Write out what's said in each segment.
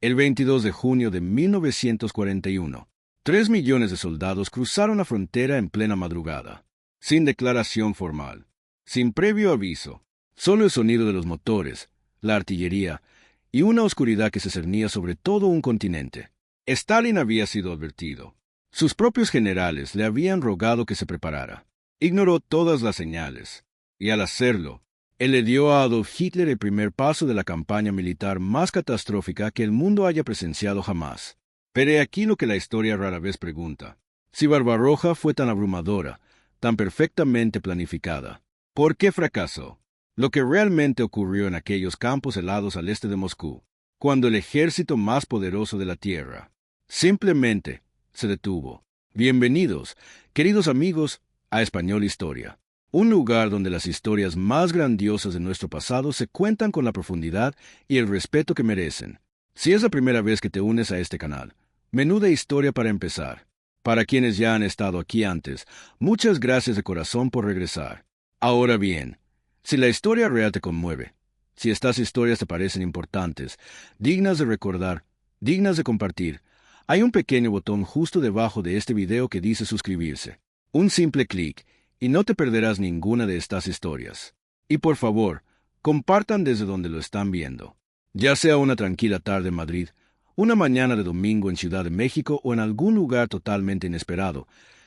El 22 de junio de 1941, 3 millones de soldados cruzaron la frontera en plena madrugada, sin declaración formal, sin previo aviso, solo el sonido de los motores, la artillería y una oscuridad que se cernía sobre todo un continente. Stalin había sido advertido. Sus propios generales le habían rogado que se preparara. Ignoró todas las señales, y al hacerlo, él le dio a Adolf Hitler el primer paso de la campaña militar más catastrófica que el mundo haya presenciado jamás. Pero he aquí lo que la historia rara vez pregunta. Si Barbarroja fue tan abrumadora, tan perfectamente planificada, ¿por qué fracasó? Lo que realmente ocurrió en aquellos campos helados al este de Moscú, cuando el ejército más poderoso de la Tierra simplemente se detuvo. Bienvenidos, queridos amigos, a Español Historia, un lugar donde las historias más grandiosas de nuestro pasado se cuentan con la profundidad y el respeto que merecen. Si es la primera vez que te unes a este canal, menuda historia para empezar. Para quienes ya han estado aquí antes, muchas gracias de corazón por regresar. Ahora bien, si la historia real te conmueve, si estas historias te parecen importantes, dignas de recordar, dignas de compartir, hay un pequeño botón justo debajo de este video que dice suscribirse. Un simple clic, y no te perderás ninguna de estas historias. Y por favor, compartan desde donde lo están viendo. Ya sea una tranquila tarde en Madrid, una mañana de domingo en Ciudad de México o en algún lugar totalmente inesperado,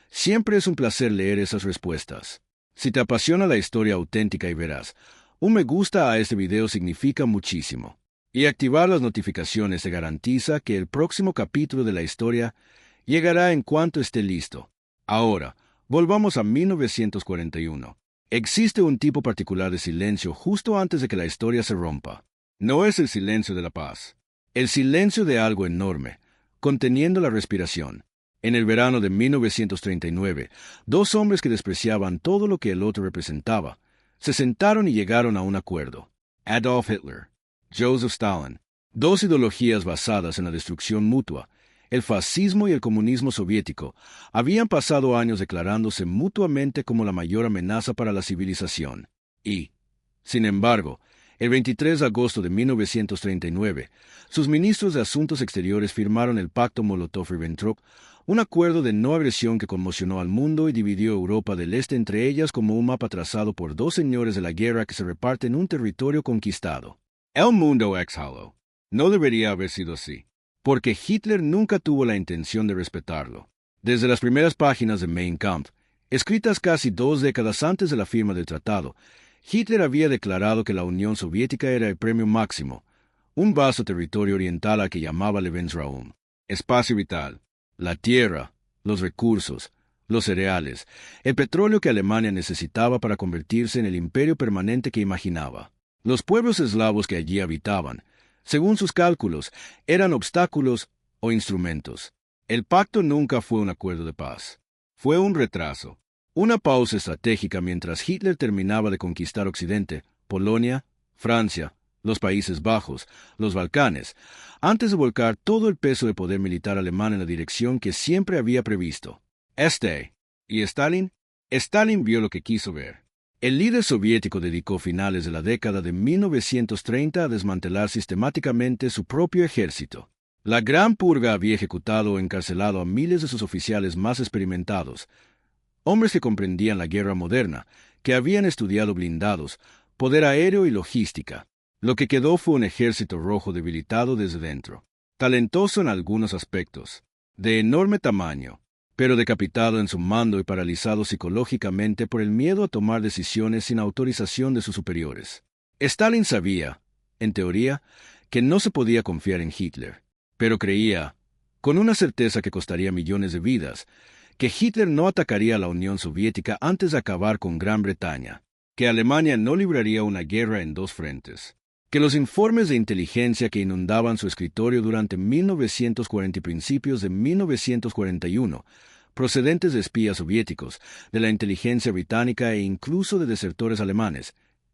siempre es un placer leer esas respuestas. Si te apasiona la historia auténtica y veraz, un me gusta a este video significa muchísimo. Y activar las notificaciones te garantiza que el próximo capítulo de la historia llegará en cuanto esté listo. Ahora, volvamos a 1941. Existe un tipo particular de silencio justo antes de que la historia se rompa. No es el silencio de la paz. El silencio de algo enorme, conteniendo la respiración. En el verano de 1939, dos hombres que despreciaban todo lo que el otro representaba, se sentaron y llegaron a un acuerdo. Adolf Hitler, Joseph Stalin, dos ideologías basadas en la destrucción mutua, el fascismo y el comunismo soviético, habían pasado años declarándose mutuamente como la mayor amenaza para la civilización. Y, sin embargo, el 23 de agosto de 1939, sus ministros de Asuntos Exteriores firmaron el Pacto Molotov-Ribbentrop, un acuerdo de no agresión que conmocionó al mundo y dividió Europa del Este entre ellas como un mapa trazado por dos señores de la guerra que se reparten un territorio conquistado. El mundo exhaló. No debería haber sido así, porque Hitler nunca tuvo la intención de respetarlo. Desde las primeras páginas de Mein Kampf, escritas casi 2 décadas antes de la firma del tratado, Hitler había declarado que la Unión Soviética era el premio máximo, un vasto territorio oriental al que llamaba Lebensraum, espacio vital, la tierra, los recursos, los cereales, el petróleo que Alemania necesitaba para convertirse en el imperio permanente que imaginaba. Los pueblos eslavos que allí habitaban, según sus cálculos, eran obstáculos o instrumentos. El pacto nunca fue un acuerdo de paz. Fue un retraso, una pausa estratégica mientras Hitler terminaba de conquistar Occidente, Polonia, Francia, los Países Bajos, los Balcanes, antes de volcar todo el peso de poder militar alemán en la dirección que siempre había previsto. ¿Y Stalin? Stalin vio lo que quiso ver. El líder soviético dedicó finales de la década de 1930 a desmantelar sistemáticamente su propio ejército. La Gran Purga había ejecutado o encarcelado a miles de sus oficiales más experimentados, hombres que comprendían la guerra moderna, que habían estudiado blindados, poder aéreo y logística. Lo que quedó fue un ejército rojo debilitado desde dentro, talentoso en algunos aspectos, de enorme tamaño, pero decapitado en su mando y paralizado psicológicamente por el miedo a tomar decisiones sin autorización de sus superiores. Stalin sabía, en teoría, que no se podía confiar en Hitler, pero creía, con una certeza que costaría millones de vidas, que Hitler no atacaría a la Unión Soviética antes de acabar con Gran Bretaña, que Alemania no libraría una guerra en 2 frentes, que los informes de inteligencia que inundaban su escritorio durante 1940 y principios de 1941, procedentes de espías soviéticos, de la inteligencia británica e incluso de desertores alemanes,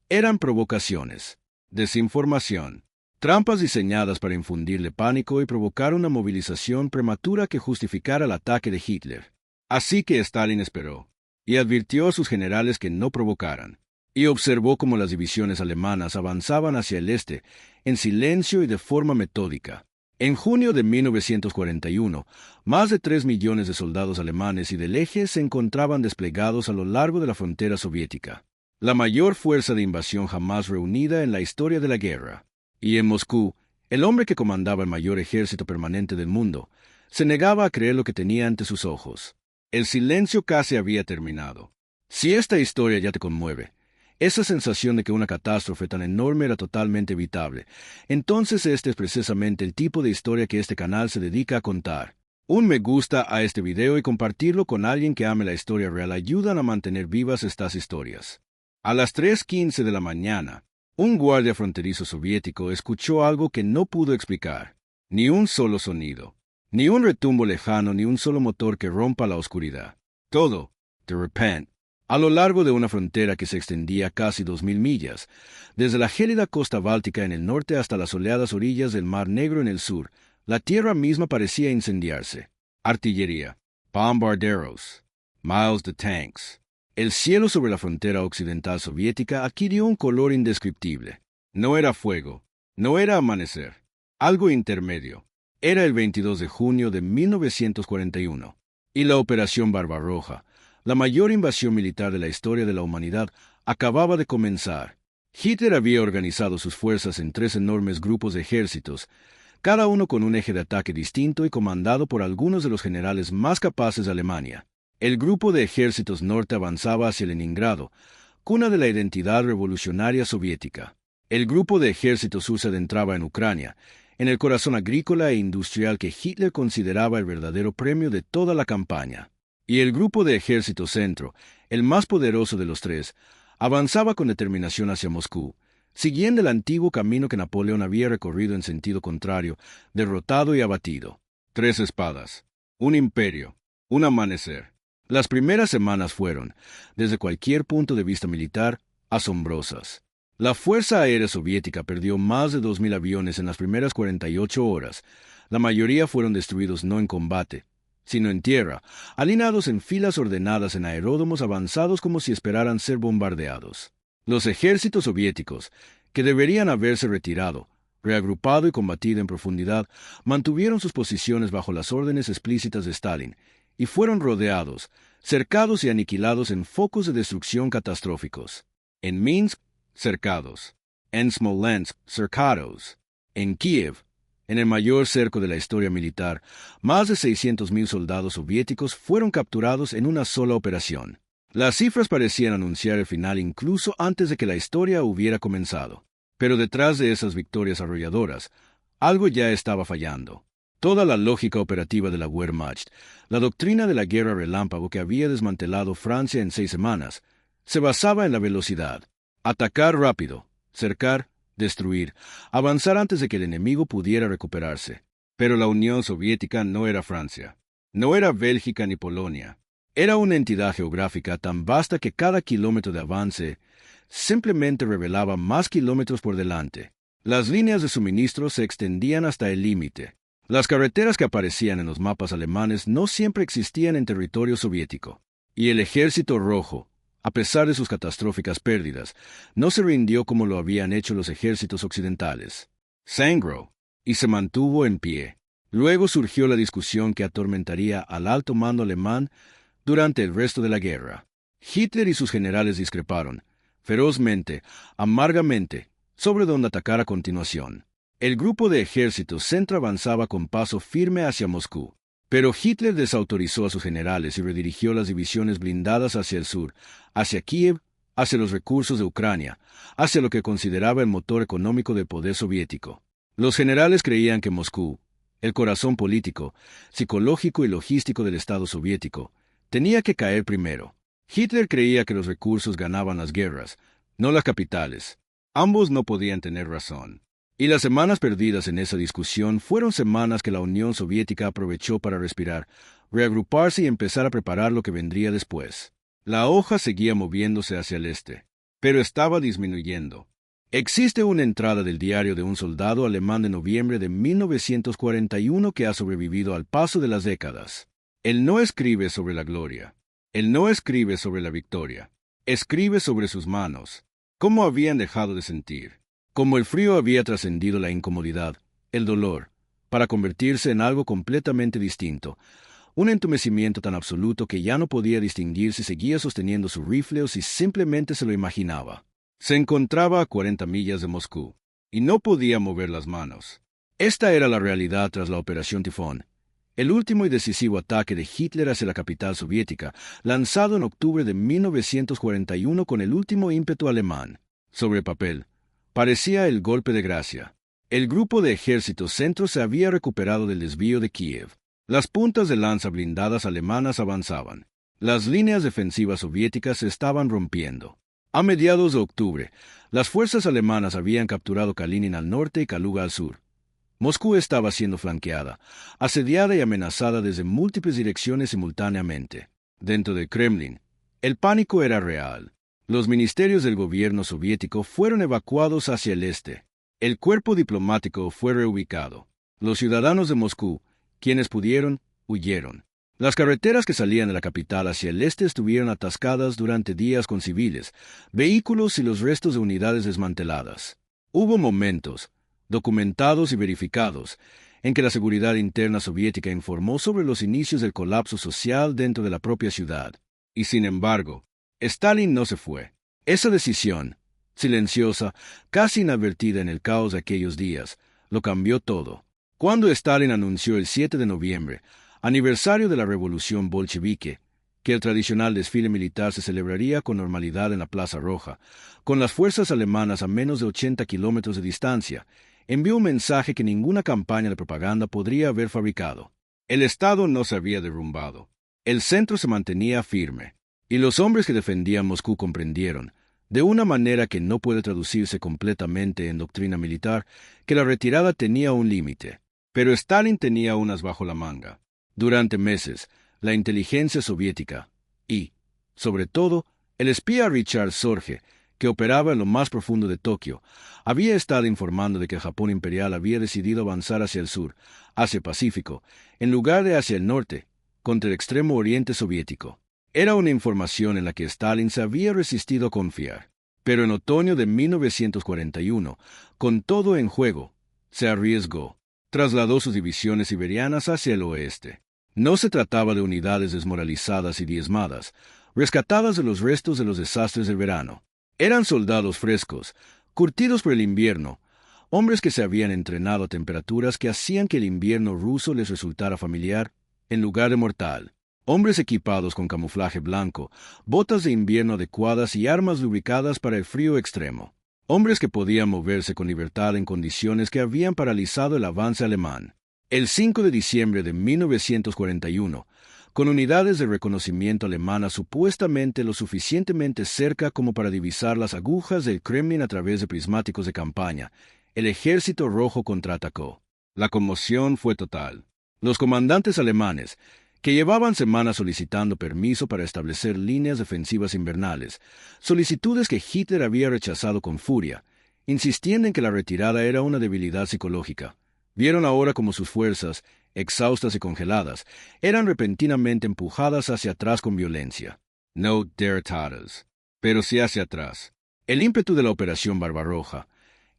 eran provocaciones, desinformación, trampas diseñadas para infundirle pánico y provocar una movilización prematura que justificara el ataque de Hitler. Así que Stalin esperó, y advirtió a sus generales que no provocaran, y observó cómo las divisiones alemanas avanzaban hacia el este, en silencio y de forma metódica. En junio de 1941, más de 3 millones de soldados alemanes y del Eje se encontraban desplegados a lo largo de la frontera soviética, la mayor fuerza de invasión jamás reunida en la historia de la guerra. Y en Moscú, el hombre que comandaba el mayor ejército permanente del mundo se negaba a creer lo que tenía ante sus ojos. El silencio casi había terminado. Si esta historia ya te conmueve, esa sensación de que una catástrofe tan enorme era totalmente evitable, entonces este es precisamente el tipo de historia que este canal se dedica a contar. Un me gusta a este video y compartirlo con alguien que ame la historia real ayudan a mantener vivas estas historias. A las 3:15 de la mañana, un guardia fronterizo soviético escuchó algo que no pudo explicar. Ni un solo sonido, ni un retumbo lejano, ni un solo motor que rompa la oscuridad. Todo, de repente, a lo largo de una frontera que se extendía casi 2.000 millas, desde la gélida costa báltica en el norte hasta las soleadas orillas del Mar Negro en el sur, la tierra misma parecía incendiarse. Artillería, bombarderos, miles de tanks. El cielo sobre la frontera occidental soviética adquirió un color indescriptible. No era fuego, no era amanecer, algo intermedio. Era el 22 de junio de 1941, y la Operación Barbarroja, la mayor invasión militar de la historia de la humanidad, acababa de comenzar. Hitler había organizado sus fuerzas en 3 enormes grupos de ejércitos, cada uno con un eje de ataque distinto y comandado por algunos de los generales más capaces de Alemania. El grupo de ejércitos norte avanzaba hacia Leningrado, cuna de la identidad revolucionaria soviética. El grupo de ejércitos sur se adentraba en Ucrania, en el corazón agrícola e industrial que Hitler consideraba el verdadero premio de toda la campaña. Y el grupo de ejército centro, el más poderoso de los 3, avanzaba con determinación hacia Moscú, siguiendo el antiguo camino que Napoleón había recorrido en sentido contrario, derrotado y abatido. 3 espadas, un imperio, un amanecer. Las primeras semanas fueron, desde cualquier punto de vista militar, asombrosas. La Fuerza Aérea Soviética perdió más de 2.000 aviones en las primeras 48 horas. La mayoría fueron destruidos no en combate, sino en tierra, alineados en filas ordenadas en aeródromos avanzados como si esperaran ser bombardeados. Los ejércitos soviéticos, que deberían haberse retirado, reagrupado y combatido en profundidad, mantuvieron sus posiciones bajo las órdenes explícitas de Stalin, y fueron rodeados, cercados y aniquilados en focos de destrucción catastróficos. En Minsk, cercados. En Smolensk, cercados. En Kiev, en el mayor cerco de la historia militar, más de 600.000 soldados soviéticos fueron capturados en una sola operación. Las cifras parecían anunciar el final incluso antes de que la historia hubiera comenzado. Pero detrás de esas victorias arrolladoras, algo ya estaba fallando. Toda la lógica operativa de la Wehrmacht, la doctrina de la guerra relámpago que había desmantelado Francia en 6 semanas, se basaba en la velocidad. Atacar rápido, cercar, destruir, avanzar antes de que el enemigo pudiera recuperarse. Pero la Unión Soviética no era Francia, no era Bélgica ni Polonia. Era una entidad geográfica tan vasta que cada kilómetro de avance simplemente revelaba más kilómetros por delante. Las líneas de suministro se extendían hasta el límite. Las carreteras que aparecían en los mapas alemanes no siempre existían en territorio soviético. Y el Ejército Rojo, a pesar de sus catastróficas pérdidas, no se rindió como lo habían hecho los ejércitos occidentales. Sangró y se mantuvo en pie. Luego surgió la discusión que atormentaría al alto mando alemán durante el resto de la guerra. Hitler y sus generales discreparon, ferozmente, amargamente, sobre dónde atacar a continuación. El grupo de ejércitos centro avanzaba con paso firme hacia Moscú. Pero Hitler desautorizó a sus generales y redirigió las divisiones blindadas hacia el sur, hacia Kiev, hacia los recursos de Ucrania, hacia lo que consideraba el motor económico del poder soviético. Los generales creían que Moscú, el corazón político, psicológico y logístico del Estado soviético, tenía que caer primero. Hitler creía que los recursos ganaban las guerras, no las capitales. Ambos no podían tener razón. Y las semanas perdidas en esa discusión fueron semanas que la Unión Soviética aprovechó para respirar, reagruparse y empezar a preparar lo que vendría después. La hoja seguía moviéndose hacia el este, pero estaba disminuyendo. Existe una entrada del diario de un soldado alemán de noviembre de 1941 que ha sobrevivido al paso de las décadas. Él no escribe sobre la gloria. Él no escribe sobre la victoria. Escribe sobre sus manos. ¿Cómo habían dejado de sentir? Como el frío había trascendido la incomodidad, el dolor, para convertirse en algo completamente distinto. Un entumecimiento tan absoluto que ya no podía distinguir si seguía sosteniendo su rifle o si simplemente se lo imaginaba. Se encontraba a 40 millas de Moscú, y no podía mover las manos. Esta era la realidad tras la Operación Tifón, el último y decisivo ataque de Hitler hacia la capital soviética, lanzado en octubre de 1941 con el último ímpetu alemán. Sobre papel, parecía el golpe de gracia. El grupo de ejércitos centro se había recuperado del desvío de Kiev. Las puntas de lanza blindadas alemanas avanzaban. Las líneas defensivas soviéticas se estaban rompiendo. A mediados de octubre, las fuerzas alemanas habían capturado Kalinin al norte y Kaluga al sur. Moscú estaba siendo flanqueada, asediada y amenazada desde múltiples direcciones simultáneamente. Dentro del Kremlin, el pánico era real. Los ministerios del gobierno soviético fueron evacuados hacia el este. El cuerpo diplomático fue reubicado. Los ciudadanos de Moscú, quienes pudieron, huyeron. Las carreteras que salían de la capital hacia el este estuvieron atascadas durante días con civiles, vehículos y los restos de unidades desmanteladas. Hubo momentos, documentados y verificados, en que la seguridad interna soviética informó sobre los inicios del colapso social dentro de la propia ciudad. Y sin embargo, Stalin no se fue. Esa decisión, silenciosa, casi inadvertida en el caos de aquellos días, lo cambió todo. Cuando Stalin anunció el 7 de noviembre, aniversario de la revolución bolchevique, que el tradicional desfile militar se celebraría con normalidad en la Plaza Roja, con las fuerzas alemanas a menos de 80 kilómetros de distancia, envió un mensaje que ninguna campaña de propaganda podría haber fabricado. El Estado no se había derrumbado. El centro se mantenía firme, y los hombres que defendían Moscú comprendieron, de una manera que no puede traducirse completamente en doctrina militar, que la retirada tenía un límite. Pero Stalin tenía unas bajo la manga. Durante meses, la inteligencia soviética y, sobre todo, el espía Richard Sorge, que operaba en lo más profundo de Tokio, había estado informando de que el Japón imperial había decidido avanzar hacia el sur, hacia el Pacífico, en lugar de hacia el norte, contra el extremo oriente soviético. Era una información en la que Stalin se había resistido a confiar. Pero en otoño de 1941, con todo en juego, se arriesgó. Trasladó sus divisiones siberianas hacia el oeste. No se trataba de unidades desmoralizadas y diezmadas, rescatadas de los restos de los desastres del verano. Eran soldados frescos, curtidos por el invierno, hombres que se habían entrenado a temperaturas que hacían que el invierno ruso les resultara familiar, en lugar de mortal. Hombres equipados con camuflaje blanco, botas de invierno adecuadas y armas lubricadas para el frío extremo. Hombres que podían moverse con libertad en condiciones que habían paralizado el avance alemán. El 5 de diciembre de 1941, con unidades de reconocimiento alemanas supuestamente lo suficientemente cerca como para divisar las agujas del Kremlin a través de prismáticos de campaña, el Ejército Rojo contraatacó. La conmoción fue total. Los comandantes alemanes, que llevaban semanas solicitando permiso para establecer líneas defensivas invernales, solicitudes que Hitler había rechazado con furia, insistían en que la retirada era una debilidad psicológica. Vieron ahora como sus fuerzas, exhaustas y congeladas, eran repentinamente empujadas hacia atrás con violencia. No derrotadas, pero sí hacia atrás. El ímpetu de la Operación Barbarroja,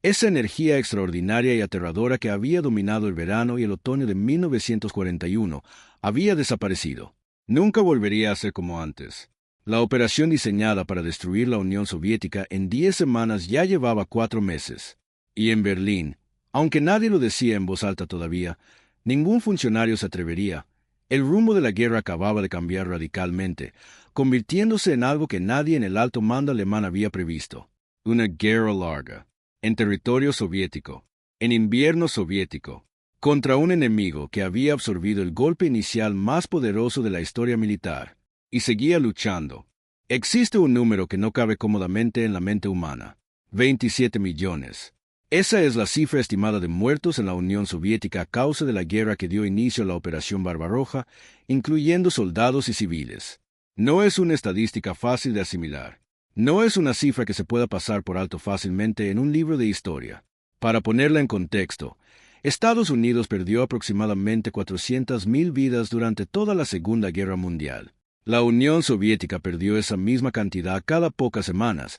esa energía extraordinaria y aterradora que había dominado el verano y el otoño de 1941, había desaparecido. Nunca volvería a ser como antes. La operación diseñada para destruir la Unión Soviética en 10 semanas ya llevaba 4 meses. Y en Berlín, aunque nadie lo decía en voz alta todavía, ningún funcionario se atrevería. El rumbo de la guerra acababa de cambiar radicalmente, convirtiéndose en algo que nadie en el alto mando alemán había previsto. Una guerra larga, en territorio soviético, en invierno soviético, contra un enemigo que había absorbido el golpe inicial más poderoso de la historia militar, y seguía luchando. Existe un número que no cabe cómodamente en la mente humana: 27 millones. Esa es la cifra estimada de muertos en la Unión Soviética a causa de la guerra que dio inicio a la Operación Barbarroja, incluyendo soldados y civiles. No es una estadística fácil de asimilar. No es una cifra que se pueda pasar por alto fácilmente en un libro de historia. Para ponerla en contexto, Estados Unidos perdió aproximadamente 400.000 vidas durante toda la Segunda Guerra Mundial. La Unión Soviética perdió esa misma cantidad cada pocas semanas,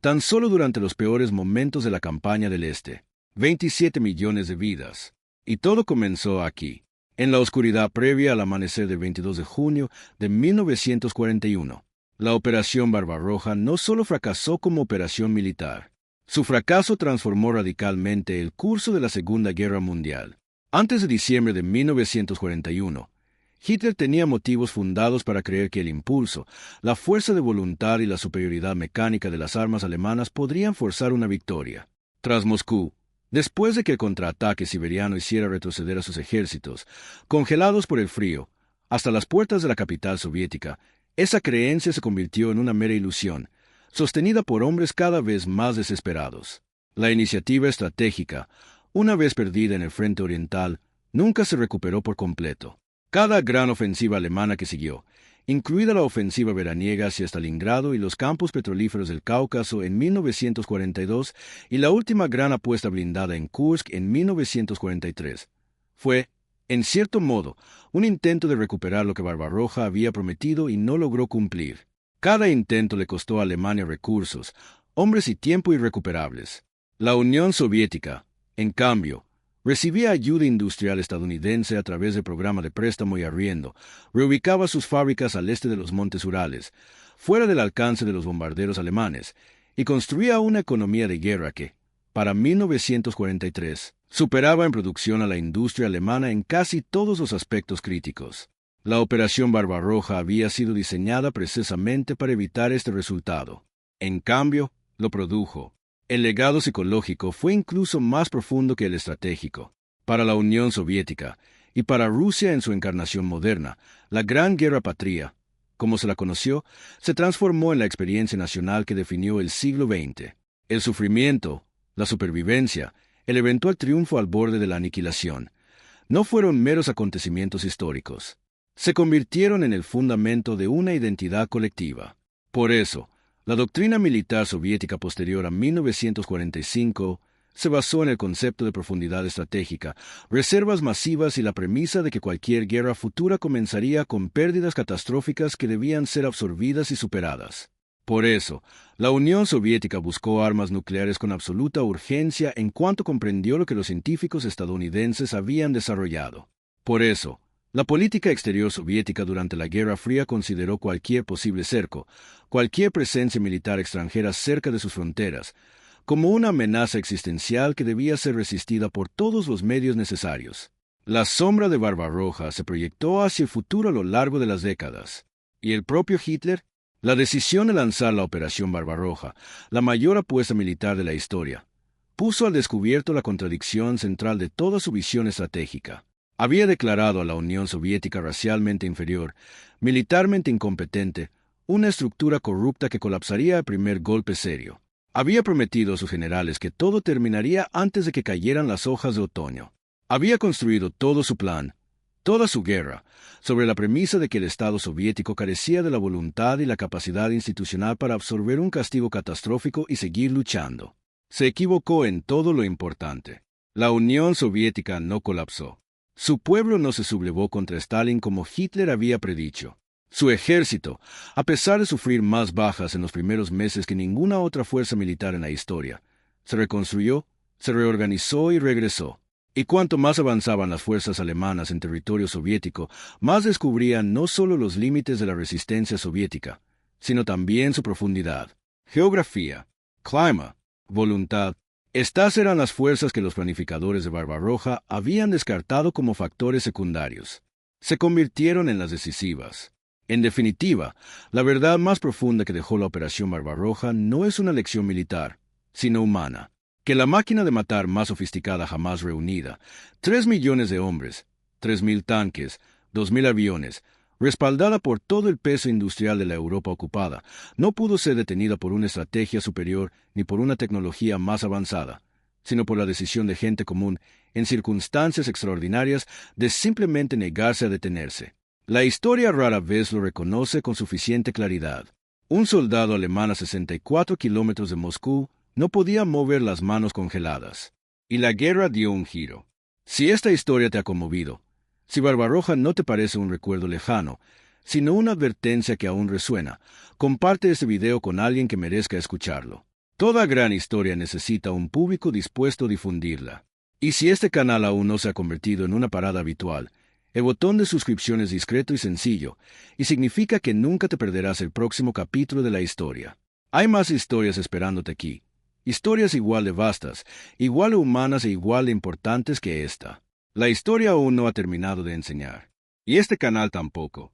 tan solo durante los peores momentos de la campaña del Este. 27 millones de vidas. Y todo comenzó aquí, en la oscuridad previa al amanecer del 22 de junio de 1941. La Operación Barbarroja no solo fracasó como operación militar. Su fracaso transformó radicalmente el curso de la Segunda Guerra Mundial. Antes de diciembre de 1941, Hitler tenía motivos fundados para creer que el impulso, la fuerza de voluntad y la superioridad mecánica de las armas alemanas podrían forzar una victoria. Tras Moscú, después de que el contraataque siberiano hiciera retroceder a sus ejércitos, congelados por el frío, hasta las puertas de la capital soviética, esa creencia se convirtió en una mera ilusión, sostenida por hombres cada vez más desesperados. La iniciativa estratégica, una vez perdida en el frente oriental, nunca se recuperó por completo. Cada gran ofensiva alemana que siguió, incluida la ofensiva veraniega hacia Stalingrado y los campos petrolíferos del Cáucaso en 1942 y la última gran apuesta blindada en Kursk en 1943, fue, en cierto modo, un intento de recuperar lo que Barbarroja había prometido y no logró cumplir. Cada intento le costó a Alemania recursos, hombres y tiempo irrecuperables. La Unión Soviética, en cambio, recibía ayuda industrial estadounidense a través del programa de préstamo y arriendo, reubicaba sus fábricas al este de los montes Urales, fuera del alcance de los bombarderos alemanes, y construía una economía de guerra que, para 1943, superaba en producción a la industria alemana en casi todos los aspectos críticos. La Operación Barbarroja había sido diseñada precisamente para evitar este resultado. En cambio, lo produjo. El legado psicológico fue incluso más profundo que el estratégico. Para la Unión Soviética, y para Rusia en su encarnación moderna, la Gran Guerra Patria, como se la conoció, se transformó en la experiencia nacional que definió el siglo XX. El sufrimiento, la supervivencia, el eventual triunfo al borde de la aniquilación, no fueron meros acontecimientos históricos. Se convirtieron en el fundamento de una identidad colectiva. Por eso, la doctrina militar soviética posterior a 1945 se basó en el concepto de profundidad estratégica, reservas masivas y la premisa de que cualquier guerra futura comenzaría con pérdidas catastróficas que debían ser absorbidas y superadas. Por eso, la Unión Soviética buscó armas nucleares con absoluta urgencia en cuanto comprendió lo que los científicos estadounidenses habían desarrollado. Por eso, la política exterior soviética durante la Guerra Fría consideró cualquier posible cerco, cualquier presencia militar extranjera cerca de sus fronteras, como una amenaza existencial que debía ser resistida por todos los medios necesarios. La sombra de Barbarroja se proyectó hacia el futuro a lo largo de las décadas. ¿Y el propio Hitler? La decisión de lanzar la Operación Barbarroja, la mayor apuesta militar de la historia, puso al descubierto la contradicción central de toda su visión estratégica. Había declarado a la Unión Soviética racialmente inferior, militarmente incompetente, una estructura corrupta que colapsaría al primer golpe serio. Había prometido a sus generales que todo terminaría antes de que cayeran las hojas de otoño. Había construido todo su plan, toda su guerra, sobre la premisa de que el Estado soviético carecía de la voluntad y la capacidad institucional para absorber un castigo catastrófico y seguir luchando. Se equivocó en todo lo importante. La Unión Soviética no colapsó. Su pueblo no se sublevó contra Stalin como Hitler había predicho. Su ejército, a pesar de sufrir más bajas en los primeros meses que ninguna otra fuerza militar en la historia, se reconstruyó, se reorganizó y regresó. Y cuanto más avanzaban las fuerzas alemanas en territorio soviético, más descubrían no solo los límites de la resistencia soviética, sino también su profundidad. Geografía, clima, voluntad. Estas eran las fuerzas que los planificadores de Barbarroja habían descartado como factores secundarios. Se convirtieron en las decisivas. En definitiva, la verdad más profunda que dejó la Operación Barbarroja no es una lección militar, sino humana. Que la máquina de matar más sofisticada jamás reunida, 3 millones de hombres, 3.000 tanques, 2.000 aviones, respaldada por todo el peso industrial de la Europa ocupada, no pudo ser detenida por una estrategia superior ni por una tecnología más avanzada, sino por la decisión de gente común, en circunstancias extraordinarias, de simplemente negarse a detenerse. La historia rara vez lo reconoce con suficiente claridad. Un soldado alemán a 64 kilómetros de Moscú no podía mover las manos congeladas. Y la guerra dio un giro. Si esta historia te ha conmovido, si Barbarroja no te parece un recuerdo lejano, sino una advertencia que aún resuena, comparte este video con alguien que merezca escucharlo. Toda gran historia necesita un público dispuesto a difundirla. Y si este canal aún no se ha convertido en una parada habitual, el botón de suscripción es discreto y sencillo, y significa que nunca te perderás el próximo capítulo de la historia. Hay más historias esperándote aquí. Historias igual de vastas, igual de humanas e igual de importantes que esta. La historia aún no ha terminado de enseñar. Y este canal tampoco.